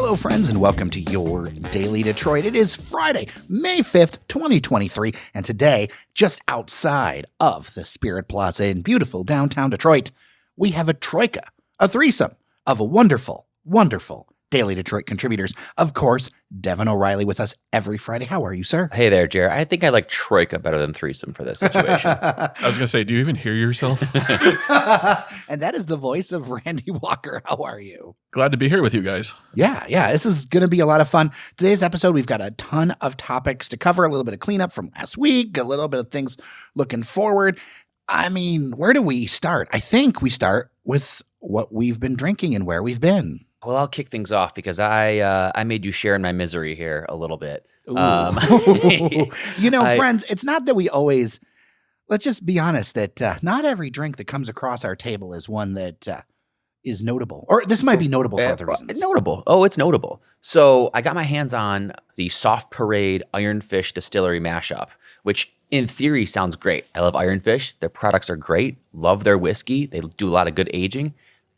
Hello, friends, and welcome to your Daily Detroit. It is Friday, May 5th, 2023, and today, just outside of the Spirit Plaza in beautiful downtown Detroit, we have a troika, a threesome of wonderful, wonderful Daily Detroit contributors. Of course, Devin O'Reilly with us every Friday. How are you, sir? Hey there, Jared. I think I like troika better than threesome for this situation. I was going to say, do you even hear yourself? And that is the voice of Randy Walker. How are you? Glad to be here with you guys. Yeah. This is going to be a lot of fun. Today's episode, we've got a ton of topics to cover, a little bit of cleanup from last week, a little bit of things looking forward. I mean, where do we start? I think we start with what we've been drinking and where we've been. Well, I'll kick things off because I made you share in my misery here a little bit. Friends, it's not that we always, let's just be honest, that not every drink that comes across our table is one that is notable. Or this might be notable for other reasons. Notable. Oh, it's notable. So I got my hands on the Soft Parade Ironfish Distillery mashup, which in theory sounds great. I love Ironfish. Their products are great. Love their whiskey. They do a lot of good aging.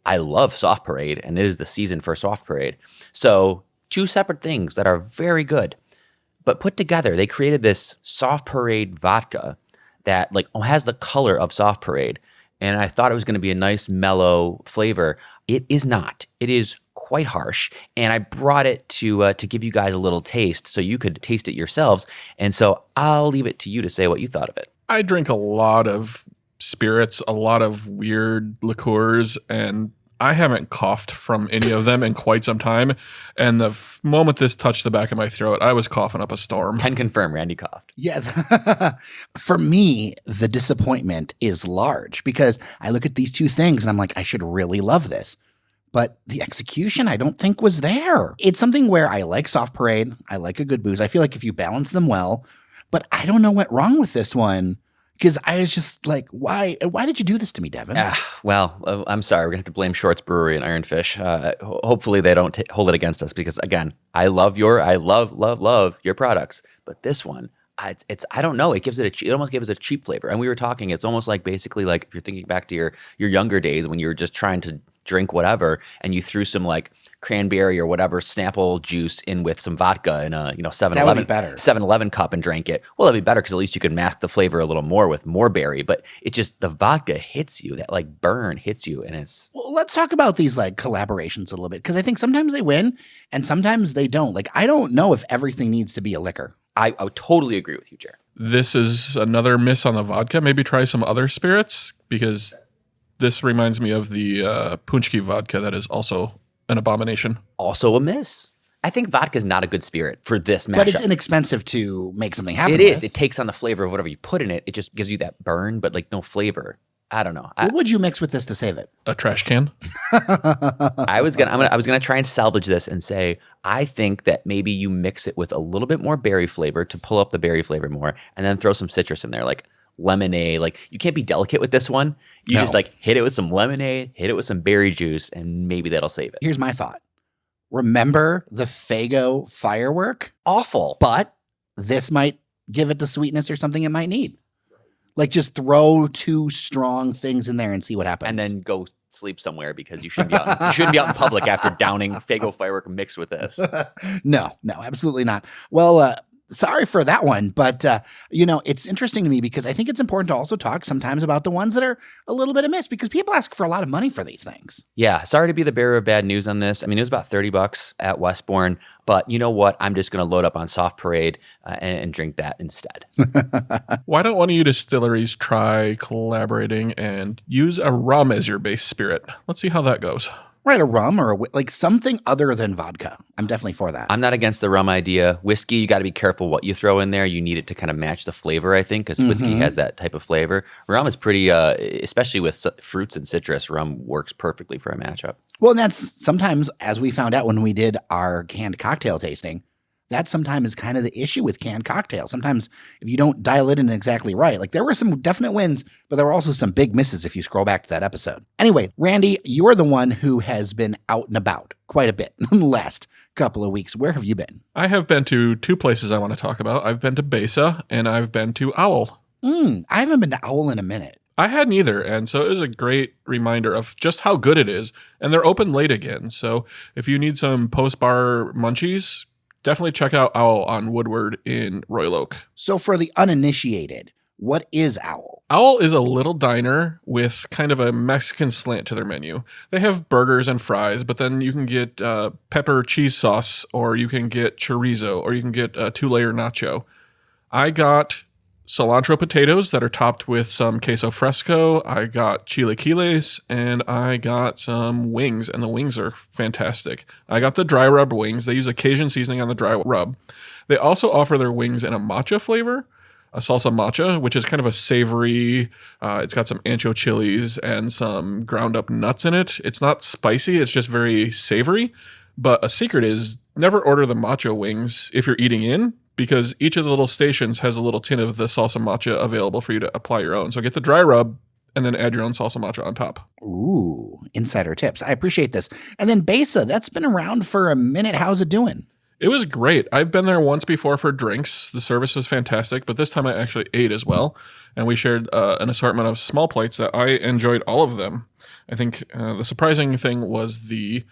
I love Soft Parade, and it is the season for Soft Parade. So two separate things that are very good. But put together, they created this Soft Parade vodka that has the color of Soft Parade. And I thought it was going to be a nice mellow flavor. It is not. It is quite harsh. And I brought it to give you guys a little taste so you could taste it yourselves. And so I'll leave it to you to say what you thought of it. I drink a lot of spirits, a lot of weird liqueurs, and I haven't coughed from any of them in quite some time. And the moment this touched the back of my throat, I was coughing up a storm. Can confirm, Randy coughed. Yeah. For me, the disappointment is large because I look at these two things and I'm like, I should really love this. But the execution, I don't think was there. It's something where I like Soft Parade. I like a good booze. I feel like if you balance them well, but I don't know what wrong with this one. Because I was just like, why did you do this to me, Devin? I'm sorry. We're going to have to blame Shorts Brewery and Ironfish. Hopefully they don't hold it against us because, again, I love your products. But this one, it's I don't know. It almost gives it a cheap flavor. And we were talking, it's almost like basically like if you're thinking back to your younger days when you were just trying to drink whatever and you threw some like cranberry or whatever Snapple juice in with some vodka in a 7-Eleven cup and drank it. Well, that'd be better because at least you could mask the flavor a little more with more berry. But it just the vodka hits you, that like burn hits you, and it's. Well, let's talk about these like collaborations a little bit because I think sometimes they win and sometimes they don't. Like I don't know if everything needs to be a liquor. I would totally agree with you, Jared. This is another miss on the vodka. Maybe try some other spirits because this reminds me of the Punchki vodka that is also an abomination. Also a miss. I think vodka is not a good spirit for this mashup. But it's inexpensive to make something happen. It is. It takes on the flavor of whatever you put in it. It just gives you that burn, but like no flavor. I don't know. What would you mix with this to save it? A trash can. I was gonna try and salvage this and say I think that maybe you mix it with a little bit more berry flavor to pull up the berry flavor more, and then throw some citrus in there, like lemonade. Like you can't be delicate with this one. You just like hit it with some lemonade, hit it with some berry juice, and maybe that'll save it. Here's my thought. Remember the Faygo firework? Awful. But this might give it the sweetness or something it might need. Like just throw two strong things in there and see what happens. And then go sleep somewhere because you shouldn't be out in public after downing Faygo firework mixed with this. No, absolutely not. Well, sorry for that one, but it's interesting to me because I think it's important to also talk sometimes about the ones that are a little bit amiss because people ask for a lot of money for these things. Yeah, sorry to be the bearer of bad news on this. I mean, it was about $30 at Westbourne, but you know what? I'm just going to load up on Soft Parade and drink that instead. Why don't one of you distilleries try collaborating and use a rum as your base spirit? Let's see how that goes. Right, a rum or like something other than vodka. I'm definitely for that. I'm not against the rum idea. Whiskey, you got to be careful what you throw in there. You need it to kind of match the flavor, I think, because whiskey has that type of flavor. Rum is pretty, especially with fruits and citrus, rum works perfectly for a matchup. Well, and that's sometimes, as we found out when we did our canned cocktail tasting, that sometimes is kind of the issue with canned cocktails. Sometimes if you don't dial it in exactly right, like there were some definite wins, but there were also some big misses if you scroll back to that episode. Anyway, Randy, you're the one who has been out and about quite a bit in the last couple of weeks. Where have you been? I have been to two places I want to talk about. I've been to BESA and I've been to Owl. I haven't been to Owl in a minute. I hadn't either, and so it was a great reminder of just how good it is. And they're open late again, so if you need some post-bar munchies, definitely check out Owl on Woodward in Royal Oak. So for the uninitiated, what is Owl? Owl is a little diner with kind of a Mexican slant to their menu. They have burgers and fries, but then you can get pepper cheese sauce, or you can get chorizo, or you can get a 2-layer nacho. I got cilantro potatoes that are topped with some queso fresco. I got chilaquiles, and I got some wings, and the wings are fantastic. I got the dry rub wings. They use a Cajun seasoning on the dry rub. They also offer their wings in a matcha flavor, a salsa matcha, which is kind of a savory, it's got some ancho chilies and some ground up nuts in it. It's not spicy, it's just very savory. But a secret is never order the matcha wings if you're eating in, because each of the little stations has a little tin of the salsa matcha available for you to apply your own. So get the dry rub and then add your own salsa matcha on top. Ooh, insider tips. I appreciate this. And then BESA, that's been around for a minute. How's it doing? It was great. I've been there once before for drinks. The service was fantastic, but this time I actually ate as well. And we shared an assortment of small plates that I enjoyed all of them. I think the surprising thing was the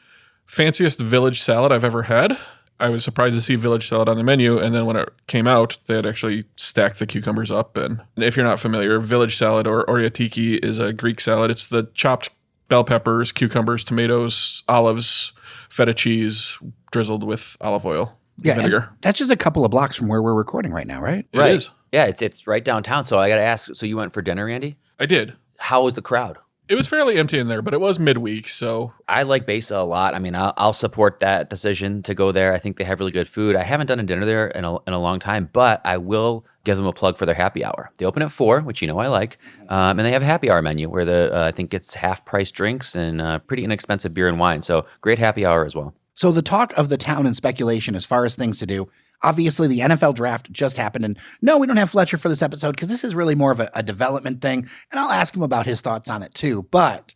fanciest village salad I've ever had. I was surprised to see village salad on the menu, and then when it came out, they had actually stacked the cucumbers up. And if you're not familiar, village salad or oryatiki is a Greek salad. It's the chopped bell peppers, cucumbers, tomatoes, olives, feta cheese, drizzled with olive oil, vinegar. That's just a couple of blocks from where we're recording right now, right? It is. Yeah, it's right downtown. So I got to ask, so you went for dinner, Randy? I did. How was the crowd? It was fairly empty in there, but it was midweek, so I like BESA a lot. I mean, I'll support that decision to go there. I think they have really good food. I haven't done a dinner there in a long time, but I will give them a plug for their happy hour. They open at 4, which you know I like, and they have a happy hour menu where I think it's half-price drinks and pretty inexpensive beer and wine. So great happy hour as well. So the talk of the town and speculation as far as things to do, obviously the NFL draft just happened. And no, we don't have Fletcher for this episode because this is really more of a development thing. And I'll ask him about his thoughts on it too. But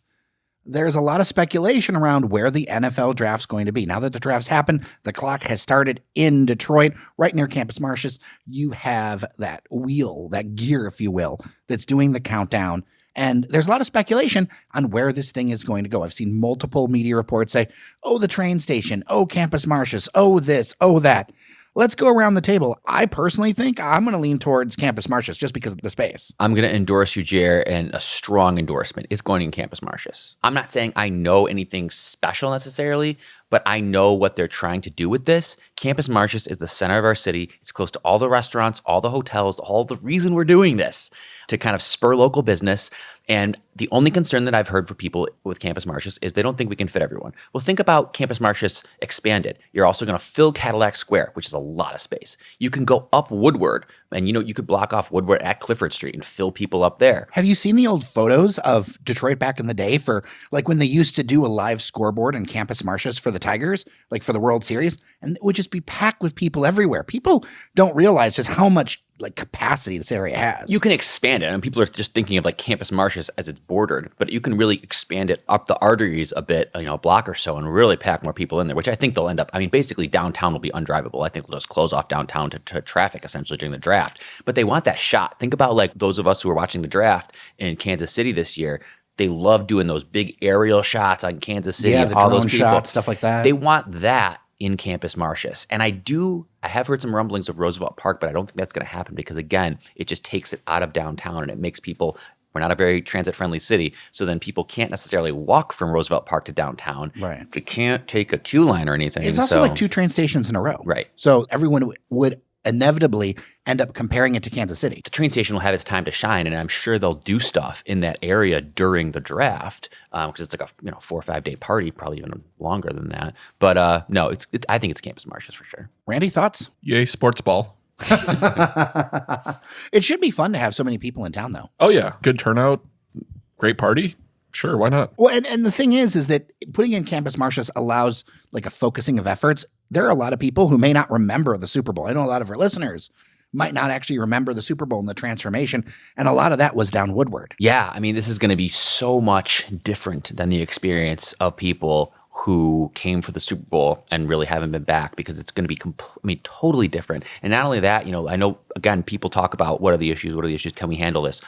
there's a lot of speculation around where the NFL draft's going to be. Now that the draft's happened, the clock has started in Detroit, right near Campus Martius. You have that wheel, that gear, if you will, that's doing the countdown. And there's a lot of speculation on where this thing is going to go. I've seen multiple media reports say, oh, the train station, oh, Campus Martius, oh, this, oh, that. Let's go around the table. I personally think I'm going to lean towards Campus Martius just because of the space. I'm going to endorse you, Jer, and a strong endorsement is going in Campus Martius. I'm not saying I know anything special necessarily, but I know what they're trying to do with this. Campus Martius is the center of our city. It's close to all the restaurants, all the hotels, all the reason we're doing this to kind of spur local business. And the only concern that I've heard for people with Campus Martius is they don't think we can fit everyone. Well, think about Campus Martius expanded. You're also going to fill Cadillac Square, which is a lot of space. You can go up Woodward, and you could block off Woodward at Clifford Street and fill people up there. Have you seen the old photos of Detroit back in the day for like when they used to do a live scoreboard in Campus Martius for the Tigers, like for the World Series? And it would just be packed with people everywhere. People don't realize just how much like capacity this area has. You can expand it, and people are just thinking of like Campus Martius as it's bordered, but you can really expand it up the arteries a bit, a block or so, and really pack more people in there, which I think they'll end up. I mean, basically downtown will be undrivable. I think we'll just close off downtown to traffic essentially during the draft. But they want that shot. Think about like those of us who were watching the draft in Kansas City this year. They love doing those big aerial shots on Kansas City. Yeah, the all drone those people. shots, stuff like that. They want that in Campus Martius. And I have heard some rumblings of Roosevelt Park, but I don't think that's going to happen because, again, it just takes it out of downtown and it makes people, we're not a very transit-friendly city, so then people can't necessarily walk from Roosevelt Park to downtown. Right. They can't take a Q line or anything. It's also like 2 train stations in a row. Right. So everyone would inevitably end up comparing it to Kansas City. The train station will have its time to shine, and I'm sure they'll do stuff in that area during the draft because it's like a 4 or 5 day party, probably even longer than that. But no, I think it's Campus Martius for sure. Randy, thoughts? Yay, sports ball. It should be fun to have so many people in town, though. Oh, yeah. Good turnout. Great party. Sure, why not? Well, and the thing is that putting in Campus Martius allows like a focusing of efforts. There are a lot of people who may not remember the Super Bowl. I know a lot of our listeners might not actually remember the Super Bowl and the transformation, and a lot of that was down Woodward. Yeah, I mean, this is going to be so much different than the experience of people who came for the Super Bowl and really haven't been back because it's going to be totally different. And not only that, I know, again, people talk about what are the issues, can we handle this?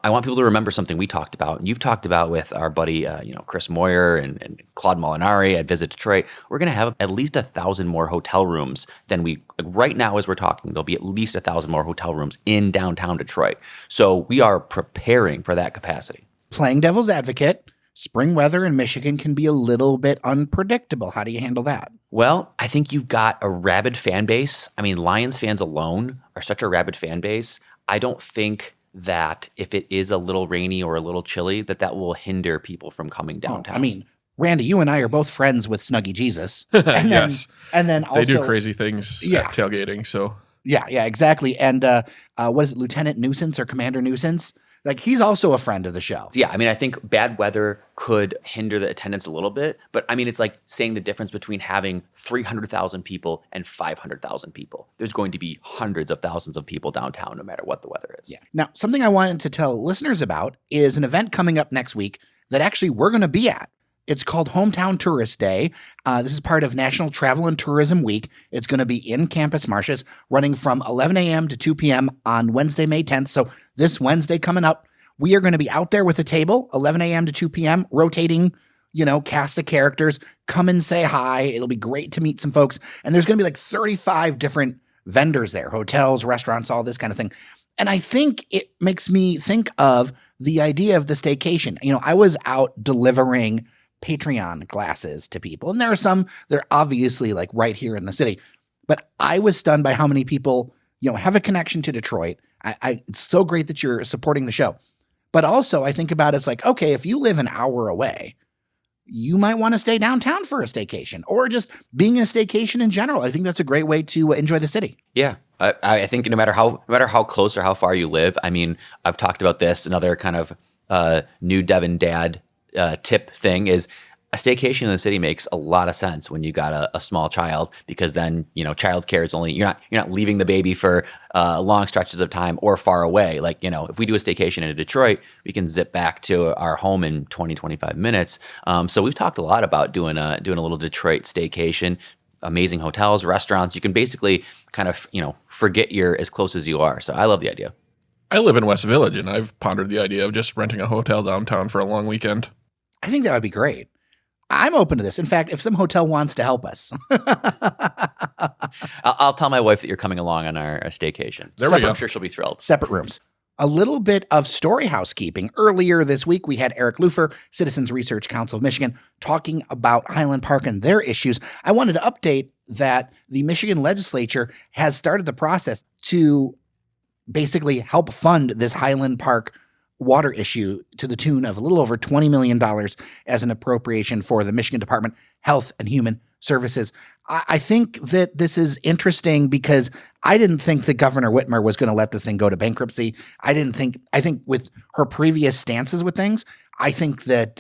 I want people to remember something we talked about, and you've talked about with our buddy, Chris Moyer and Claude Molinari at Visit Detroit. We're going to have at least 1,000 more hotel rooms than right now as we're talking. There'll be at least 1,000 more hotel rooms in downtown Detroit. So we are preparing for that capacity. Playing devil's advocate, spring weather in Michigan can be a little bit unpredictable. How do you handle that? Well, I think you've got a rabid fan base. I mean, Lions fans alone are such a rabid fan base. I don't think that if it is a little rainy or a little chilly, that will hinder people from coming downtown. I mean, Randy, you and I are both friends with Snuggie Jesus. And yes. And then also, they do crazy things at tailgating. So yeah, exactly. And what is it, Lieutenant Nuisance or Commander Nuisance? Like, he's also a friend of the show. Yeah, I mean, I think bad weather could hinder the attendance a little bit, but I mean, it's like saying the difference between having 300,000 people and 500,000 people. There's going to be hundreds of thousands of people downtown, no matter what the weather is. Yeah. Now, something I wanted to tell listeners about is an event coming up next week that actually we're going to be at. It's called Hometown Tourist Day. This is part of National Travel and Tourism Week. It's going to be in Campus Martius, running from 11 a.m. to 2 p.m. on Wednesday, May 10th. So this Wednesday coming up, we are going to be out there with a table, 11 a.m. to 2 p.m., rotating, cast of characters. Come and say hi. It'll be great to meet some folks. And there's going to be like 35 different vendors there, hotels, restaurants, all this kind of thing. And I think it makes me think of the idea of the staycation. I was out delivering Patreon glasses to people. And there are some, they're obviously like right here in the city. But I was stunned by how many people, have a connection to Detroit. It's so great that you're supporting the show. But also I think about it's like, okay, if you live an hour away, you might want to stay downtown for a staycation or just being a staycation in general. I think that's a great way to enjoy the city. Yeah. I think no matter how close or how far you live, I mean, I've talked about this, another kind of new Devin dad tip thing is a staycation in the city makes a lot of sense when you got a small child, because then, childcare is only, you're not leaving the baby for long stretches of time or far away. Like, if we do a staycation in Detroit, we can zip back to our home in 20, 25 minutes. So we've talked a lot about doing a little Detroit staycation, amazing hotels, restaurants. You can basically kind of, forget you're as close as you are. So I love the idea. I live in West Village, and I've pondered the idea of just renting a hotel downtown for a long weekend. I think that would be great. I'm open to this. In fact, if some hotel wants to help us. I'll tell my wife that you're coming along on our staycation. There we go. I'm sure she'll be thrilled. Separate rooms. A little bit of story housekeeping. Earlier this week, we had Eric Lufer, Citizens Research Council of Michigan, talking about Highland Park and their issues. I wanted to update that the Michigan legislature has started the process to basically help fund this Highland Park water issue to the tune of a little over $20 million as an appropriation for the Michigan Department of Health and Human Services. I think that this is interesting because I didn't think that Governor Whitmer was going to let this thing go to bankruptcy. I think with her previous stances with things, I think that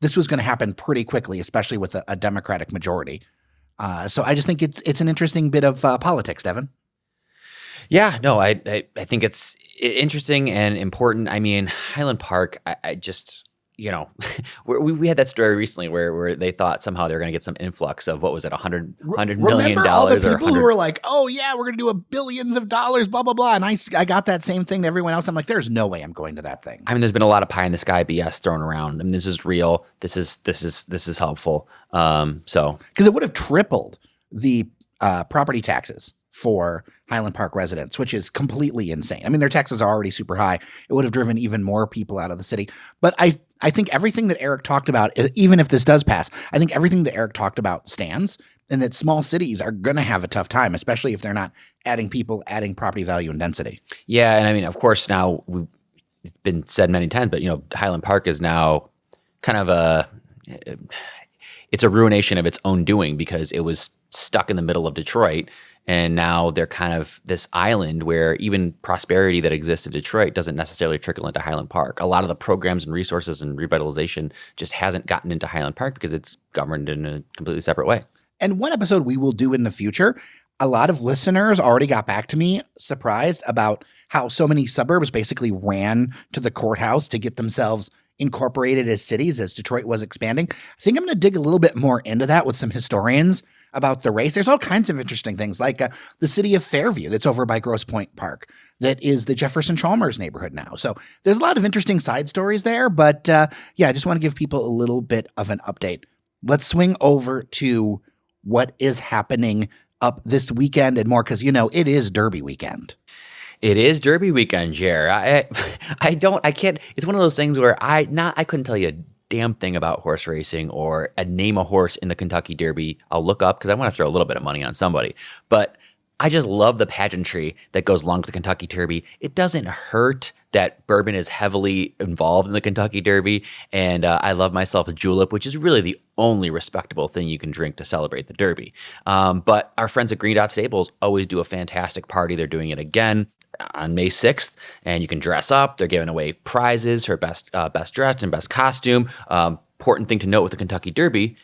this was going to happen pretty quickly, especially with a Democratic majority. So I just think it's an interesting bit of politics, Devin. Yeah, no, I think it's interesting and important. I mean, Highland Park, I just, we had that story recently where they thought somehow they were going to get some influx of, what was it, $100 million? Remember all the people who were like, oh yeah, we're going to do billions of dollars, blah, blah, blah. And I got that same thing to everyone else. I'm like, there's no way I'm going to that thing. I mean, there's been a lot of pie in the sky BS thrown around. I mean, this is real. This is helpful. So because it would have tripled the property taxes for Highland Park residents, which is completely insane. I mean, their taxes are already super high. It would have driven even more people out of the city. But I think everything that Eric talked about, even if this does pass, I think everything that Eric talked about stands, and that small cities are going to have a tough time, especially if they're not adding people, adding property value and density. Yeah, and I mean, of course, now it's been said many times, but Highland Park is now kind of it's a ruination of its own doing, because it was stuck in the middle of Detroit. And now they're kind of this island where even prosperity that exists in Detroit doesn't necessarily trickle into Highland Park. A lot of the programs and resources and revitalization just hasn't gotten into Highland Park because it's governed in a completely separate way. And one episode we will do in the future, a lot of listeners already got back to me surprised about how so many suburbs basically ran to the courthouse to get themselves incorporated as cities as Detroit was expanding. I think I'm going to dig a little bit more into that with some historians about the race. There's all kinds of interesting things, like the city of Fairview that's over by Grosse Pointe Park. that is the Jefferson Chalmers neighborhood now. So there's a lot of interesting side stories there. But yeah, I just want to give people a little bit of an update. Let's swing over to what is happening up this weekend and more, because, it is Derby weekend. It is Derby weekend, Jer. I can't. It's one of those things where I couldn't tell you a damn thing about horse racing or name a horse in the Kentucky Derby. I'll look up because I want to throw a little bit of money on somebody. But I just love the pageantry that goes along with the Kentucky Derby. It doesn't hurt that bourbon is heavily involved in the Kentucky Derby. And I love myself a julep, which is really the only respectable thing you can drink to celebrate the Derby. But our friends at Green Dot Stables always do a fantastic party. They're doing it again on May 6th, and you can dress up. They're giving away prizes for best dressed and best costume. Important thing to note with the Kentucky Derby,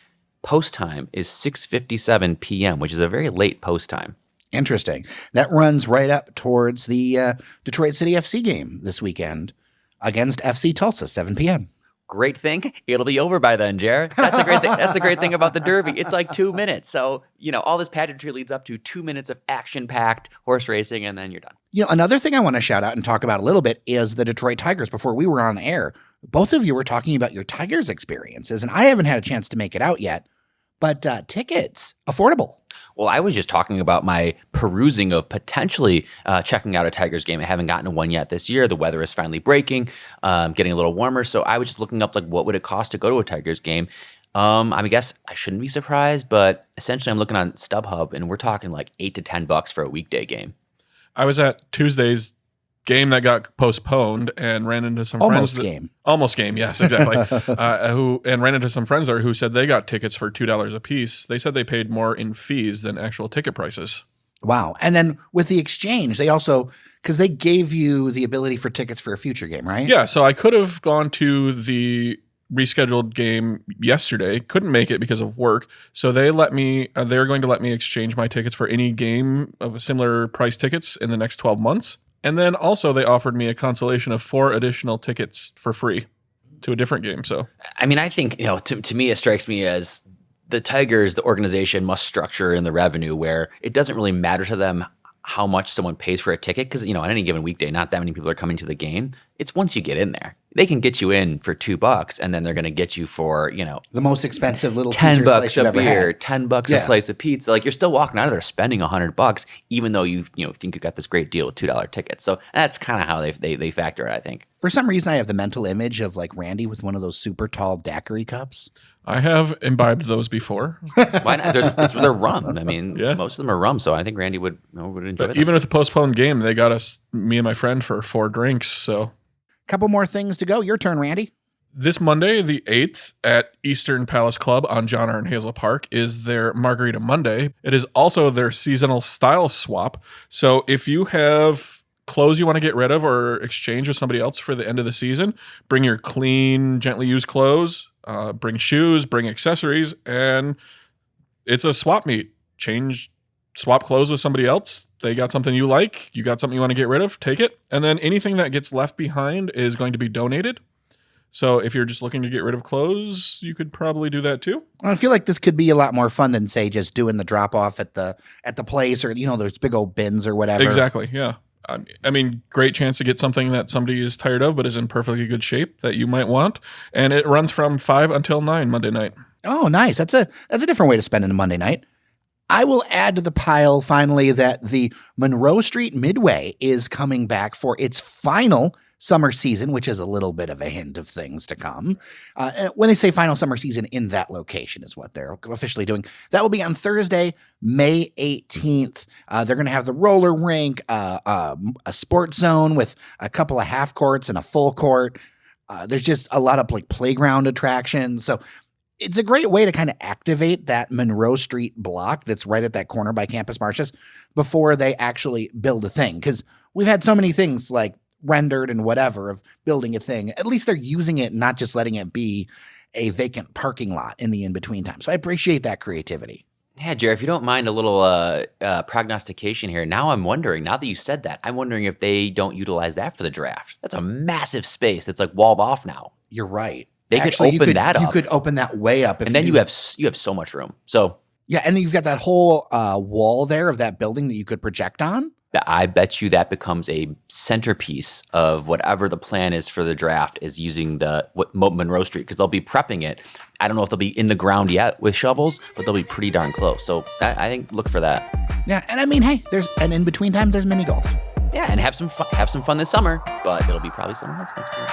post time is 6:57 p.m., which is a very late post time. Interesting. That runs right up towards the Detroit City FC game this weekend against FC Tulsa, 7 p.m. Great thing. It'll be over by then, Jared. That's a great thing. That's the great thing about the Derby. It's like 2 minutes. So, all this pageantry leads up to 2 minutes of action-packed horse racing, and then you're done. Another thing I want to shout out and talk about a little bit is the Detroit Tigers. Before we were on air, both of you were talking about your Tigers experiences, and I haven't had a chance to make it out yet. But tickets, affordable. Well, I was just talking about my perusing of potentially checking out a Tigers game. I haven't gotten to one yet this year. The weather is finally breaking, getting a little warmer. So I was just looking up what would it cost to go to a Tigers game. I guess I shouldn't be surprised, but essentially I'm looking on StubHub and we're talking like $8 to $10 for a weekday game. I was at Tuesday's game that got postponed and ran into some friends. Almost game, yes, exactly. Ran into some friends there who said they got tickets for $2 a piece. They said they paid more in fees than actual ticket prices. Wow. And then with the exchange, they also, because they gave you the ability for tickets for a future game, right? Yeah, so I could have gone to the rescheduled game yesterday, couldn't make it because of work. So they're going to let me exchange my tickets for any game of a similar price tickets in the next 12 months. And then also they offered me a consolation of 4 additional tickets for free to a different game. So, I mean, I think, to me, it strikes me as the Tigers, the organization must structure in the revenue where it doesn't really matter to them how much someone pays for a ticket. Because, on any given weekday, not that many people are coming to the game. It's once you get in there. They can get you in for $2 and then they're going to get you for, the most expensive little $10 slice a beer, had. $10 a slice of pizza. Like you're still walking out of there spending $100, even though you think you got this great deal with $2 tickets. So that's kind of how they factor it, I think. For some reason, I have the mental image of like Randy with one of those super tall daiquiri cups. I have imbibed those before. Why not? They're rum. I mean, most of them are rum, so I think Randy would enjoy them. Even with the postponed game, they got me and my friend for 4 drinks. So, couple more things to go. Your turn, Randy. This Monday, the 8th, at Eastern Palace Club on John R. and Hazel Park is their Margarita Monday. It is also their seasonal style swap. So if you have clothes you want to get rid of or exchange with somebody else for the end of the season, bring your clean, gently used clothes, bring shoes, bring accessories, and it's a swap meet. Swap clothes with somebody else. They got something you like. You got something you want to get rid of. Take it. And then anything that gets left behind is going to be donated. So if you're just looking to get rid of clothes, you could probably do that too. I feel like this could be a lot more fun than, say, just doing the drop off at the place or, there's big old bins or whatever. Exactly. Yeah. I mean, great chance to get something that somebody is tired of but is in perfectly good shape that you might want. And it runs from 5 until 9 Monday night. Oh, nice. That's a different way to spend a Monday night. I will add to the pile finally that the Monroe Street Midway is coming back for its final summer season, which is a little bit of a hint of things to come. When they say final summer season in that location is what they're officially doing. That will be on Thursday, May 18th. They're going to have the roller rink, a sports zone with a couple of half courts and a full court. There's just a lot of like playground attractions. So it's a great way to kind of activate that Monroe Street block that's right at that corner by Campus Martius before they actually build a thing. Because we've had so many things like rendered and whatever of building a thing. At least they're using it, not just letting it be a vacant parking lot in the in-between time. So I appreciate that creativity. Yeah, Jerry, if you don't mind a little prognostication here, now that you said that, I'm wondering if they don't utilize that for the draft. That's a massive space that's like walled off now. You're right. They Actually, could open that up. You could open that way up. And then you have so much room. So yeah, and then you've got that whole wall there of that building that you could project on. I bet you that becomes a centerpiece of whatever the plan is for the draft, is using Monroe Street, because they'll be prepping it. I don't know if they'll be in the ground yet with shovels, but they'll be pretty darn close. So I think look for that. Yeah, and I mean, hey, in between time, there's mini golf. Yeah, and have some fun this summer, but it'll be probably somewhere else next year.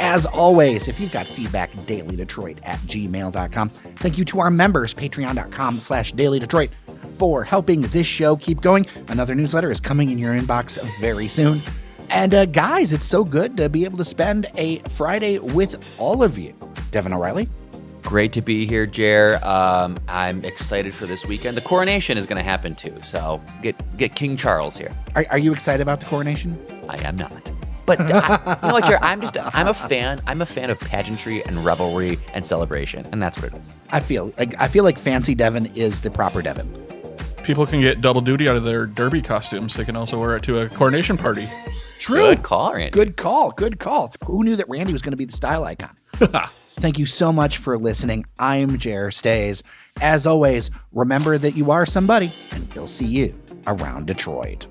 As always, if you've got feedback, dailydetroit@gmail.com. Thank you to our members, patreon.com/dailydetroit, for helping this show keep going. Another newsletter is coming in your inbox very soon. And guys, it's so good to be able to spend a Friday with all of you. Devin O'Reilly. Great to be here, Jer. I'm excited for this weekend. The coronation is going to happen too, so get King Charles here. Are you excited about the coronation? I am not. But you know what, Jer? I'm a fan. I'm a fan of pageantry and revelry and celebration, and that's what it is. I feel like Fancy Devin is the proper Devin. People can get double duty out of their derby costumes. They can also wear it to a coronation party. True. Good call, Randy. Good call. Who knew that Randy was going to be the style icon? Thank you so much for listening. I'm Jer Stays. As always, remember that you are somebody, and we'll see you around Detroit.